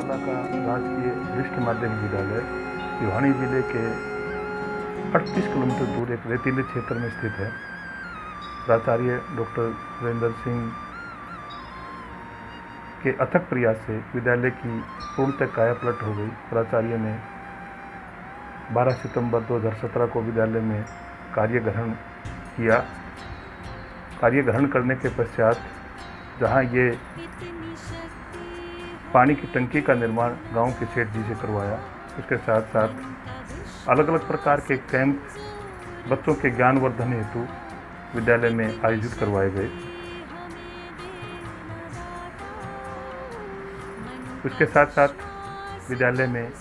कला का राजकीय वरिष्ठ माध्यमिक विद्यालय भिवानी जिले के 38 किलोमीटर दूर एक रेतीले क्षेत्र में स्थित है। प्राचार्य डॉक्टर सुरेंद्र सिंह के अथक प्रयास से विद्यालय की पूर्णतः कायापलट हो गई। प्राचार्य ने 12 सितंबर 2017 को विद्यालय में कार्य ग्रहण किया। कार्य ग्रहण करने के पश्चात जहां ये पानी की टंकी का निर्माण गांव के सेठ जी से करवाया, उसके साथ साथ अलग अलग प्रकार के कैंप बच्चों के ज्ञानवर्धन हेतु विद्यालय में आयोजित करवाए गए। उसके साथ साथ विद्यालय में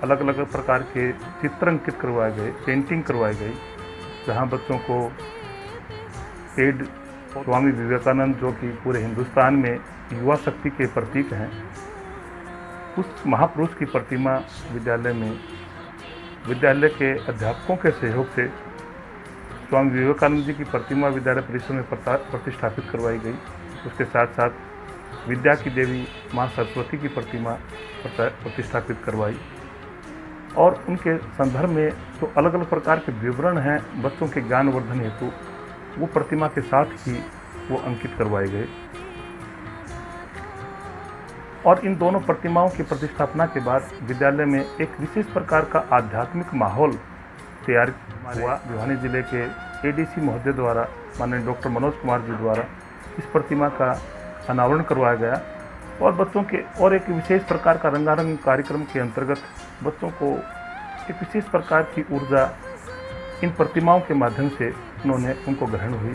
अलग अलग प्रकार के चित्र अंकित करवाए गए, पेंटिंग करवाई गई, जहां बच्चों को पेड स्वामी विवेकानंद, जो कि पूरे हिंदुस्तान में युवा शक्ति के प्रतीक हैं, उस महापुरुष की प्रतिमा विद्यालय के अध्यापकों के सहयोग से स्वामी विवेकानंद जी की प्रतिमा विद्यालय परिसर में प्रतिष्ठापित करवाई गई। उसके साथ साथ विद्या की देवी माँ सरस्वती की प्रतिमा प्रतिष्ठापित करवाई और उनके संदर्भ में जो अलग अलग प्रकार के विवरण हैं बच्चों के ज्ञानवर्धन हेतु, वो प्रतिमा के साथ ही वो अंकित करवाए गए। और इन दोनों प्रतिमाओं की प्रतिष्ठापना के बाद विद्यालय में एक विशेष प्रकार का आध्यात्मिक माहौल तैयार हुआ। भिवानी जिले के एडीसी महोदय द्वारा, माननीय डॉक्टर मनोज कुमार जी द्वारा इस प्रतिमा का अनावरण करवाया गया और बच्चों के और एक विशेष प्रकार का रंगारंग कार्यक्रम के अंतर्गत बच्चों को एक विशेष प्रकार की ऊर्जा इन प्रतिमाओं के माध्यम से उनको ग्रहण हुई।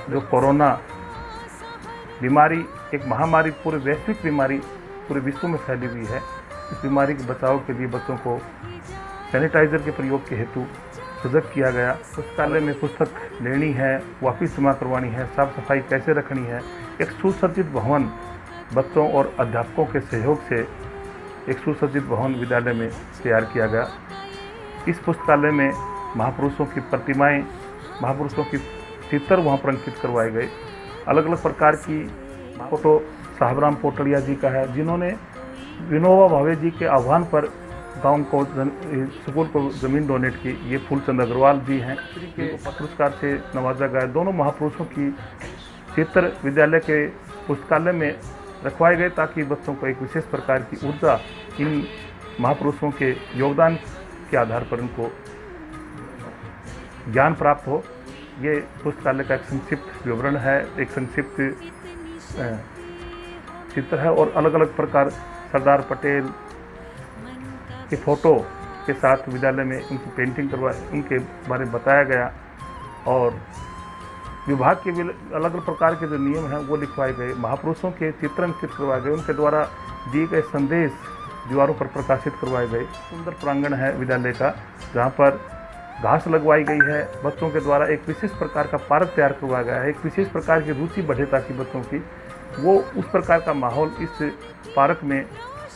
जो कोरोना बीमारी एक महामारी, पूरे वैश्विक बीमारी पूरे विश्व में फैली हुई है, इस बीमारी के बचाव के लिए बच्चों को सैनिटाइजर के प्रयोग के हेतु सजग किया गया। पुस्तकालय में पुस्तक लेनी है, वापस जमा करवानी है, साफ सफाई कैसे रखनी है, एक सुसज्जित भवन बच्चों और अध्यापकों के सहयोग से एक सुसज्जित भवन विद्यालय में तैयार किया गया। इस पुस्तकालय में महापुरुषों की प्रतिमाएं, महापुरुषों की चित्र वहाँ पर अंकित करवाए गए। अलग अलग प्रकार की फोटो साहबराम पोटड़िया जी का है, जिन्होंने विनोबा भावे जी के आह्वान पर गांव को स्कूल को ज़मीन डोनेट की। ये फूलचंद अग्रवाल जी हैं, के पुरस्कार से नवाजा गया। दोनों महापुरुषों की चित्र विद्यालय के पुस्तकालय में रखवाए गए ताकि बच्चों को एक विशेष प्रकार की ऊर्जा इन महापुरुषों के योगदान के आधार पर उनको ज्ञान प्राप्त हो। ये पुस्तकालय का एक संक्षिप्त विवरण है, एक संक्षिप्त चित्र है और अलग अलग प्रकार सरदार पटेल के फोटो के साथ विद्यालय में उनकी पेंटिंग करवाई, उनके बारे में बताया गया और विभाग के भी अलग अलग प्रकार के जो नियम हैं वो लिखवाए गए। महापुरुषों के चित्र अंकित करवाए गए, उनके द्वारा दिए गए संदेश दीवारों पर प्रकाशित करवाए गए। सुंदर प्रांगण है विद्यालय का, जहाँ पर घास लगवाई गई है। बच्चों के द्वारा एक विशेष प्रकार का पार्क तैयार करवाया गया है, एक विशेष प्रकार की रुचि बढ़े ताकि बच्चों की वो उस प्रकार का माहौल इस पार्क में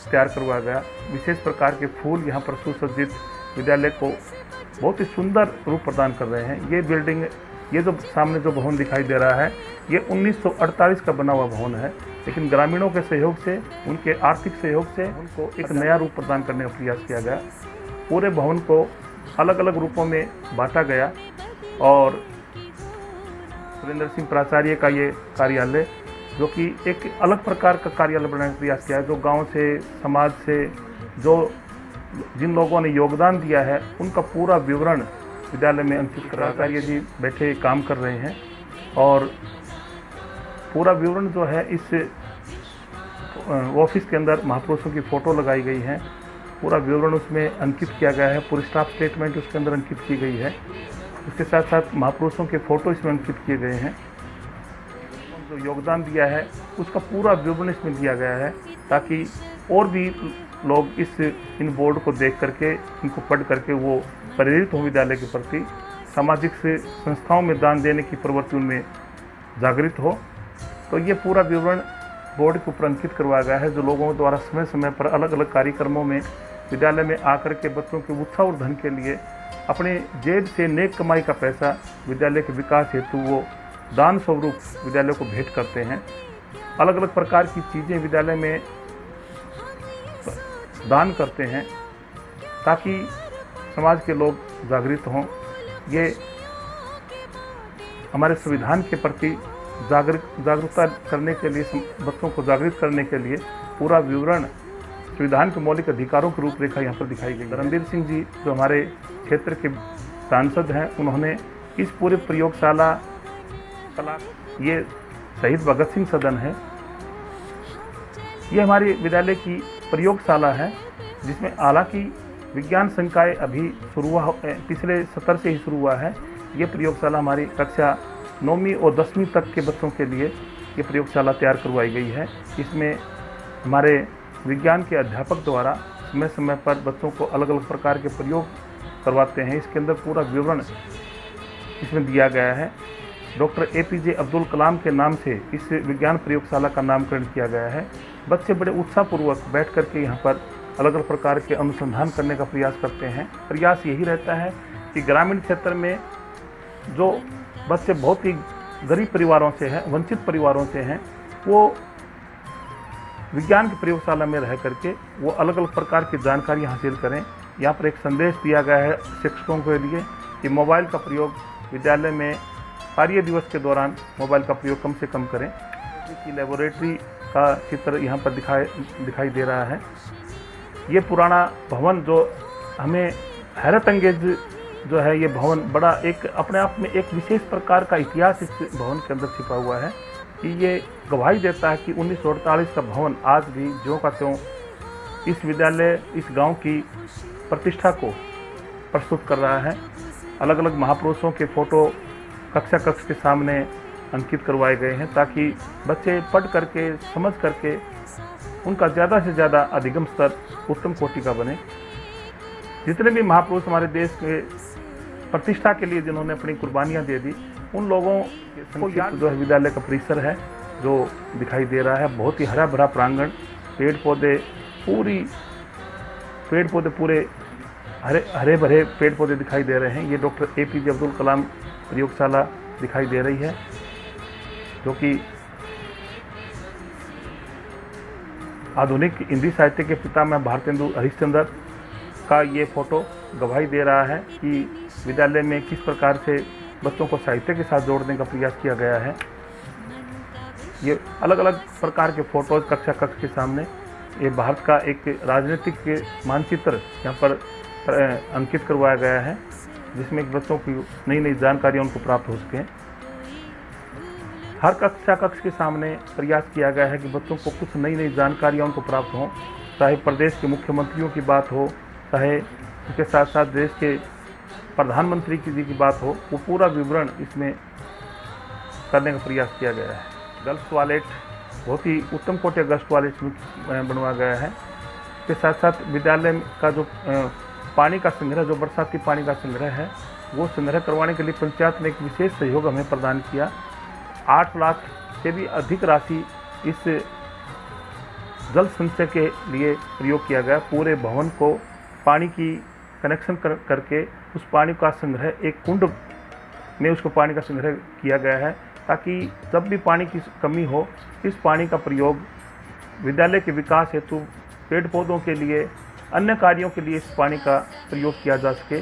तैयार करवाया गया। विशेष प्रकार के फूल यहाँ पर सुसज्जित विद्यालय को बहुत ही सुंदर रूप प्रदान कर रहे हैं। ये बिल्डिंग, ये जो सामने जो भवन दिखाई दे रहा है, ये 1948 का बना हुआ भवन है, लेकिन ग्रामीणों के सहयोग से, उनके आर्थिक सहयोग से उनको एक नया रूप प्रदान करने का प्रयास किया गया। पूरे भवन को अलग अलग रूपों में बांटा गया और सुरेंद्र सिंह प्राचार्य का ये कार्यालय, जो कि एक अलग प्रकार का कार्यालय बनाने का प्रयास किया है, जो गांव से, समाज से, जो जिन लोगों ने योगदान दिया है उनका पूरा विवरण विद्यालय में अंकित कर। प्राचार्य जी बैठे काम कर रहे हैं और पूरा विवरण जो है इस ऑफिस के अंदर महापुरुषों की फ़ोटो लगाई गई है, पूरा विवरण उसमें अंकित किया गया है, पूरी स्टाफ स्टेटमेंट उसके अंदर अंकित की गई है। उसके साथ साथ महापुरुषों के फ़ोटो इसमें अंकित किए गए हैं। जो योगदान दिया है उसका पूरा विवरण इसमें दिया गया है ताकि और भी लोग इन बोर्ड को देख करके, इनको पढ़ करके वो प्रेरित हों विद्यालय के प्रति, सामाजिक से संस्थाओं में दान देने की प्रवृत्ति उनमें जागृत हो। तो ये पूरा विवरण बोर्ड के ऊपर अंकित करवाया गया है, जो लोगों द्वारा समय समय पर अलग अलग कार्यक्रमों में विद्यालय में आकर के बच्चों के उत्साह और धन के लिए अपने जेब से नेक कमाई का पैसा विद्यालय के विकास हेतु वो दान स्वरूप विद्यालय को भेंट करते हैं। अलग अलग प्रकार की चीज़ें विद्यालय में दान करते हैं ताकि समाज के लोग जागृत हों। ये हमारे संविधान के प्रति जागरूकता करने के लिए, बच्चों को जागृत करने के लिए पूरा विवरण संविधान के मौलिक अधिकारों की रूपरेखा यहाँ पर दिखाई गई। रणबीर सिंह जी जो हमारे क्षेत्र के सांसद हैं, उन्होंने इस पूरे प्रयोगशाला ये शहीद भगत सिंह सदन है, ये हमारे विद्यालय की प्रयोगशाला है जिसमें हालांकि विज्ञान संकाय अभी शुरू हुआ, पिछले सत्र से ही शुरू हुआ है। ये प्रयोगशाला हमारी कक्षा 9वीं और 10वीं तक के बच्चों के लिए ये प्रयोगशाला तैयार करवाई गई है। इसमें हमारे विज्ञान के अध्यापक द्वारा समय समय पर बच्चों को अलग अलग प्रकार के प्रयोग करवाते हैं। इसके अंदर पूरा विवरण इसमें दिया गया है। डॉक्टर APJ अब्दुल कलाम के नाम से इस विज्ञान प्रयोगशाला का नामकरण किया गया है। बच्चे बड़े उत्साहपूर्वक बैठ करके यहाँ पर अलग अलग प्रकार के अनुसंधान करने का प्रयास करते हैं। प्रयास यही रहता है कि ग्रामीण क्षेत्र में जो बच्चे बहुत ही गरीब परिवारों से हैं, वंचित परिवारों से हैं, वो विज्ञान की प्रयोगशाला में रह करके वो अलग अलग प्रकार की जानकारी हासिल करें। यहाँ पर एक संदेश दिया गया है शिक्षकों के लिए कि मोबाइल का प्रयोग विद्यालय में कार्य दिवस के दौरान मोबाइल का प्रयोग कम से कम करें। की लेबोरेटरी का चित्र यहाँ पर दिखाई दे रहा है। ये पुराना भवन जो हमें हैरत अंगेज जो है, ये भवन बड़ा एक अपने आप में एक विशेष प्रकार का इतिहास इस भवन के अंदर छिपा हुआ है कि ये गवाही देता है कि 1948 का भवन आज भी ज्यों का त्यों इस विद्यालय, इस गांव की प्रतिष्ठा को प्रस्तुत कर रहा है। अलग अलग महापुरुषों के फोटो कक्षा कक्ष के सामने अंकित करवाए गए हैं ताकि बच्चे पढ़ करके, समझ करके उनका ज़्यादा से ज़्यादा अधिगम स्तर उत्तम कोटि का बने। जितने भी महापुरुष हमारे देश के प्रतिष्ठा के लिए जिन्होंने अपनी कुर्बानियाँ दे दी, उन लोगों को याद जो है विद्यालय का परिसर है जो दिखाई दे रहा है। बहुत ही हरा भरा प्रांगण, पेड़ पौधे पूरे हरे भरे पेड़ पौधे दिखाई दे रहे हैं। ये डॉक्टर APJ अब्दुल कलाम प्रयोगशाला दिखाई दे रही है जो कि आधुनिक हिंदी साहित्य के पितामह भारतेंदु हरिश्चंद्र का ये फोटो गवाही दे रहा है कि विद्यालय में किस प्रकार से बच्चों को साहित्य के साथ जोड़ने का प्रयास किया गया है। ये अलग अलग प्रकार के फोटोज कक्षा कक्ष के सामने, ये भारत का एक राजनीतिक मानचित्र यहाँ पर अंकित करवाया गया है जिसमें बच्चों की नई नई जानकारियाँ उनको प्राप्त हो सकें। हर कक्षा कक्ष के सामने प्रयास किया गया है कि बच्चों को कुछ नई नई जानकारियाँ उनको प्राप्त हों, चाहे प्रदेश के मुख्यमंत्रियों की बात हो, चाहे उसके साथ साथ देश के प्रधानमंत्री जी की बात हो, वो पूरा विवरण इसमें करने का प्रयास किया गया है। गर्ल्स टॉयलेट बहुत ही उत्तम कोटि गर्ल्स टॉयलेट बनवाया गया है। इसके साथ साथ विद्यालय का जो पानी का संग्रह, जो बरसाती पानी का संग्रह है, वो संग्रह करवाने के लिए पंचायत ने एक विशेष सहयोग हमें प्रदान किया। 8 लाख से भी अधिक राशि इस जल संचय के लिए प्रयोग किया गया। पूरे भवन को पानी की कनेक्शन करके उस पानी का संग्रह एक कुंड में उसको पानी का संग्रह किया गया है ताकि जब भी पानी की कमी हो, इस पानी का प्रयोग विद्यालय के विकास हेतु, पेड़ पौधों के लिए, अन्य कार्यों के लिए इस पानी का प्रयोग किया जा सके।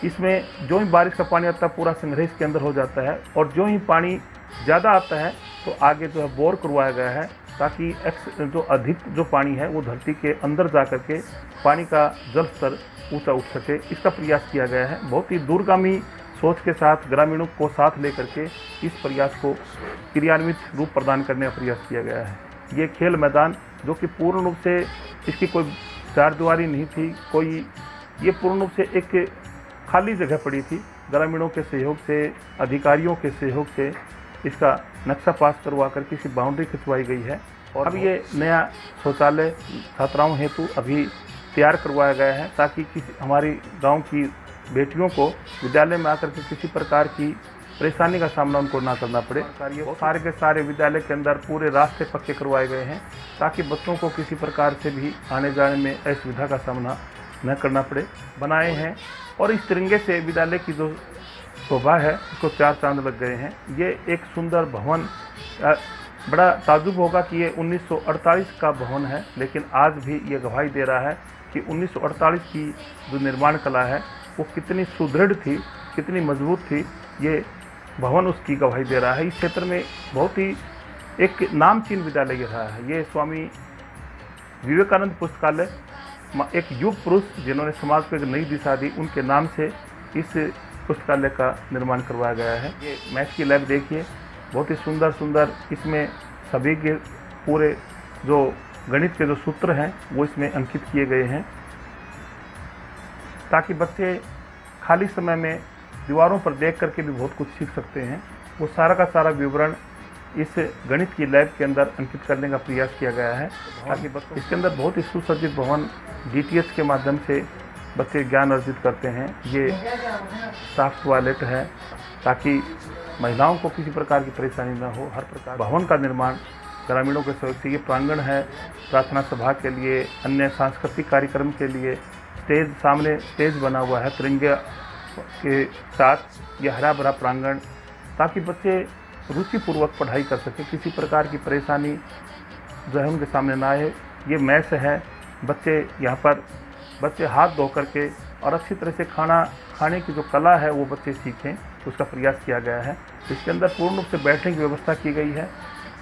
इसमें जो ही बारिश का पानी आता है पूरा संग्रह इसके अंदर हो जाता है और जो ही पानी ज़्यादा आता है तो आगे जो है बोर करवाया गया है ताकि जो अधिक जो पानी है वो धरती के अंदर जा कर के पानी का जल स्तर ऊंचा उठ सके, इसका प्रयास किया गया है। बहुत ही दूरगामी सोच के साथ ग्रामीणों को साथ लेकर के इस प्रयास को क्रियान्वित रूप प्रदान करने का प्रयास किया गया है। ये खेल मैदान जो कि पूर्ण रूप से इसकी कोई चारदीवारी नहीं थी, ये पूर्ण रूप से एक खाली जगह पड़ी थी। ग्रामीणों के सहयोग से, अधिकारियों के सहयोग से इसका नक्शा पास करवा कर किसी बाउंड्री खिंचवाई गई है और अब ये नया शौचालय छात्राओं हेतु अभी तैयार करवाया गया है ताकि हमारी गांव की बेटियों को विद्यालय में आकर के किसी प्रकार की परेशानी का सामना उनको ना करना पड़े। सारे के सारे विद्यालय के अंदर पूरे रास्ते पक्के करवाए गए हैं ताकि बच्चों को किसी प्रकार से भी आने जाने में असुविधा का सामना न करना पड़े बनाए हैं। और इस तिरंगे से विद्यालय की जो शोभा है उसको 4 चांद लग गए हैं। ये एक सुंदर भवन बड़ा ताज्जुब होगा कि ये 1948 का भवन है, लेकिन आज भी ये गवाही दे रहा है कि 1948 की जो निर्माण कला है वो कितनी सुदृढ़ थी, कितनी मजबूत थी। ये भवन उसकी गवाही दे रहा है। इस क्षेत्र में बहुत ही एक नामचीन विद्यालय रहा है। ये स्वामी विवेकानंद पुस्तकालय, एक युग पुरुष जिन्होंने समाज को एक नई दिशा दी, उनके नाम से इस पुस्तकालय का निर्माण करवाया गया है। ये मैथ की लैब देखिए, बहुत ही सुंदर सुंदर इसमें सभी के पूरे जो गणित के जो सूत्र हैं वो इसमें अंकित किए गए हैं, ताकि बच्चे खाली समय में दीवारों पर देख करके भी बहुत कुछ सीख सकते हैं। वो सारा का सारा विवरण इस गणित की लैब के अंदर अंकित करने का प्रयास किया गया है, ताकि बच्चों इसके अंदर बहुत ही सुसज्जित भवन DTH के माध्यम से बच्चे ज्ञान अर्जित करते हैं। ये साफ टॉयलेट है ताकि महिलाओं को किसी प्रकार की परेशानी न हो। हर प्रकार भवन का निर्माण ग्रामीणों के सहयोग से। ये प्रांगण है प्रार्थना सभा के लिए, अन्य सांस्कृतिक कार्यक्रम के लिए। स्टेज, सामने स्टेज बना हुआ है तिरंगे के साथ। ये हरा भरा प्रांगण, ताकि बच्चे रुचिपूर्वक पढ़ाई कर सकें, किसी प्रकार की परेशानी जो है उनके सामने ना आए। ये मैस है, बच्चे यहाँ पर हाथ धो करके और अच्छी तरह से खाना खाने की जो कला है वो बच्चे सीखें, उसका प्रयास किया गया है। इसके अंदर पूर्ण रूप से बैठने की व्यवस्था की गई है।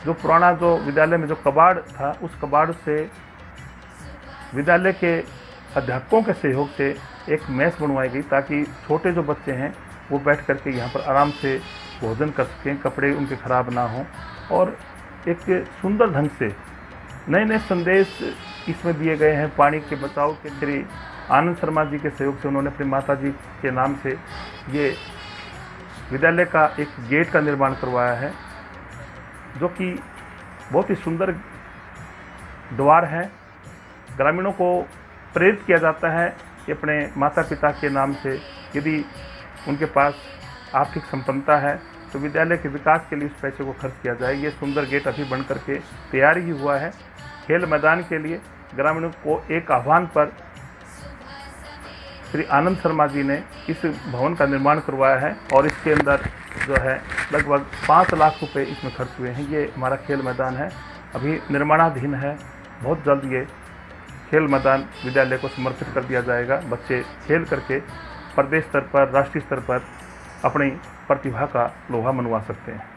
जो पुराना जो विद्यालय में जो कबाड़ था, उस कबाड़ से विद्यालय के अध्यापकों के सहयोग से एक मेस बनवाई गई, ताकि छोटे जो बच्चे हैं वो बैठ करके यहाँ पर आराम से भोजन कर सकें, कपड़े उनके खराब ना हों। और एक सुंदर ढंग से नए नए संदेश इसमें दिए गए हैं पानी के बचाव के। श्री आनंद शर्मा जी के सहयोग से उन्होंने अपनी माता जी के नाम से ये विद्यालय का एक गेट का निर्माण करवाया है, जो कि बहुत ही सुंदर द्वार है। ग्रामीणों को प्रेरित किया जाता है कि अपने माता पिता के नाम से यदि उनके पास आर्थिक संपन्नता है तो विद्यालय के विकास के लिए उस पैसे को खर्च किया जाए। ये सुंदर गेट अभी बन करके तैयार ही हुआ है। खेल मैदान के लिए ग्रामीणों को एक आह्वान पर श्री आनंद शर्मा जी ने इस भवन का निर्माण करवाया है, और इसके अंदर जो है लगभग 5 लाख रुपए इसमें खर्च हुए हैं। ये हमारा खेल मैदान है, अभी निर्माणाधीन है। बहुत जल्द ये खेल मैदान विद्यालय को समर्पित कर दिया जाएगा। बच्चे खेल करके प्रदेश स्तर पर, राष्ट्रीय स्तर पर अपनी प्रतिभा का लोहा मनवा सकते हैं।